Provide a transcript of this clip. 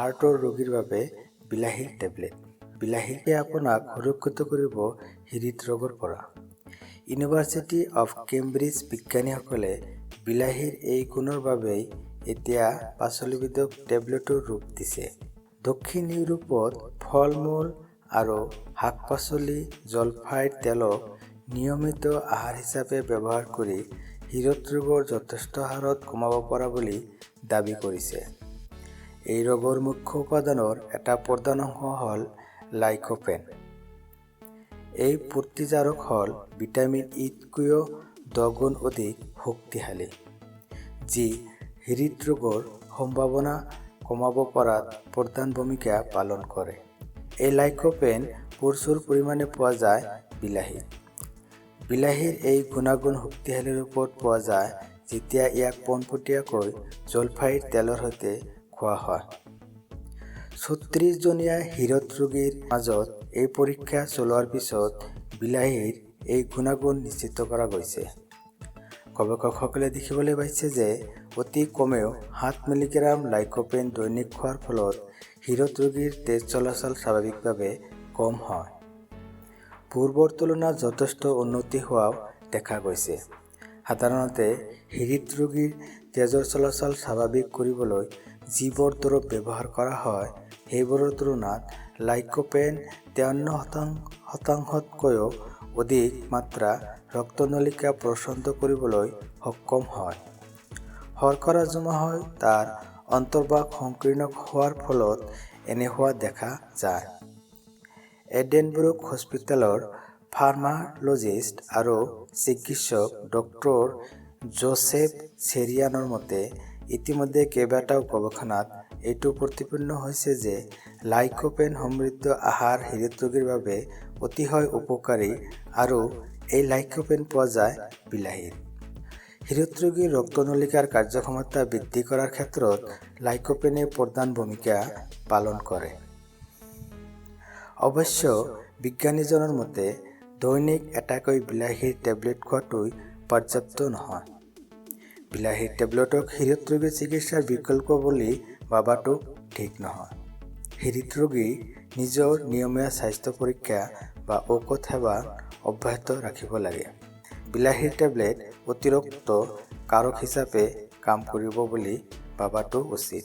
হাৰ্টৰ ৰোগীৰ বাবে বিলাহীৰ টেবলেট। বিলাহীয়ে আপোনাক সুৰক্ষিত কৰিব হৃদৰোগৰ পৰা। ইউনিভাৰ্চিটি অৱ কেম্ব্ৰিজ বিজ্ঞানীসকলে বিলাহীৰ এই গুণৰ বাবেই এতিয়া পাচলিবিধক টেবলেটৰ ৰূপ দিছে। দক্ষিণ ইউৰোপত ফল-মূল আৰু শাক-পাচলি জলফাইৰ তেলক নিয়মিত আহাৰ হিচাপে ব্যৱহাৰ কৰি হৃদৰোগৰ যথেষ্ট হাৰত কমাব পৰা বুলি দাবী কৰিছে। এই ৰোগৰ মুখ্য উপাদানৰ এটা প্ৰধান অংশ হ'ল লাইকোপেন। এই প্ৰতিজাৰক হ'ল ভিটামিন ইতকৈও 10 গুণ অধিক শক্তিশালী, যি হৃদৰোগৰ সম্ভাৱনা কমাব পৰাত প্ৰধান ভূমিকা পালন কৰে। এই লাইকোপেন প্ৰচুৰ পৰিমাণে পোৱা যায় বিলাহীত। বিলাহীৰ এই গুণাগুণ শক্তিশালী ৰূপত পোৱা যায় যেতিয়া ইয়াক পোনপটীয়াকৈ জলফাইৰ তেলৰ সৈতে খোৱা হয়। 36 জনীয়া হৃদৰোগীৰ মাজত এই পৰীক্ষা চলোৱাৰ পিছত বিলাহীৰ এই গুণাগুণ নিশ্চিত কৰা গৈছে। গৱেষকসকলে দেখিবলৈ পাইছে যে অতি কমেও 7 মিলিগ্ৰাম লাইকোপেন দৈনিক খোৱাৰ ফলত হৃদৰোগীৰ তেজ চলাচল স্বাভাৱিকভাৱে কম হয়। পূৰ্বৰ তুলনাত যথেষ্ট উন্নতি হোৱাও দেখা গৈছে। সাধাৰণতে হৃদৰোগীৰ তেজৰ চলাচল স্বাভাৱিক কৰিবলৈ যিবোৰ দৰৱ ব্যৱহাৰ কৰা হয় সেইবোৰৰ তুলনাত লাইকোপেন 53% অধিক মাত্ৰা ৰক্তনলিকা প্ৰচণ্ড কৰিবলৈ সক্ষম হয়। শৰ্কৰা জমা হৈ তাৰ অন্তৰ্বাস সংকীৰ্ণ হোৱাৰ ফলত এনে হোৱা দেখা যায়। এডেনবুৰগ হস্পিটেলৰ ফাৰ্মাক'লজিষ্ট আৰু চিকিৎসক ডক্টৰ জোচেফ চেৰিয়ানৰ মতে, ইতিমধ্যে কেইবাটাও গৱেষণাত এইটো প্ৰতিপন্ন হৈছে যে লাইকোপেন সমৃদ্ধ আহাৰ হৃদৰোগীৰ বাবে অতিশয় উপকাৰী আৰু এই লাইকোপেন পোৱা যায় বিলাহীত। হৃদৰোগীৰ ৰক্তনলিকাৰ কাৰ্যক্ষমতা বৃদ্ধি কৰাৰ ক্ষেত্ৰত লাইকোপেনে প্ৰধান ভূমিকা পালন কৰে। অৱশ্য বিজ্ঞানীজনৰ মতে দৈনিক এটাকৈ বিলাহীৰ টেবলেট খোৱাটোই পৰ্যাপ্ত নহয়। বিলাহীৰ টেবলেটক হৃদৰোগীৰ চিকিৎসাৰ বিকল্প বুলি ভবাটো ঠিক নহয়। হৃদৰোগী নিজৰ নিয়মীয়া স্বাস্থ্য পৰীক্ষা বা ঔষধ সেৱা অব্যাহত ৰাখিব লাগে। বিলাহীৰ টেবলেট অতিৰিক্ত কাৰক হিচাপে কাম কৰিব বুলি ভবাটো উচিত।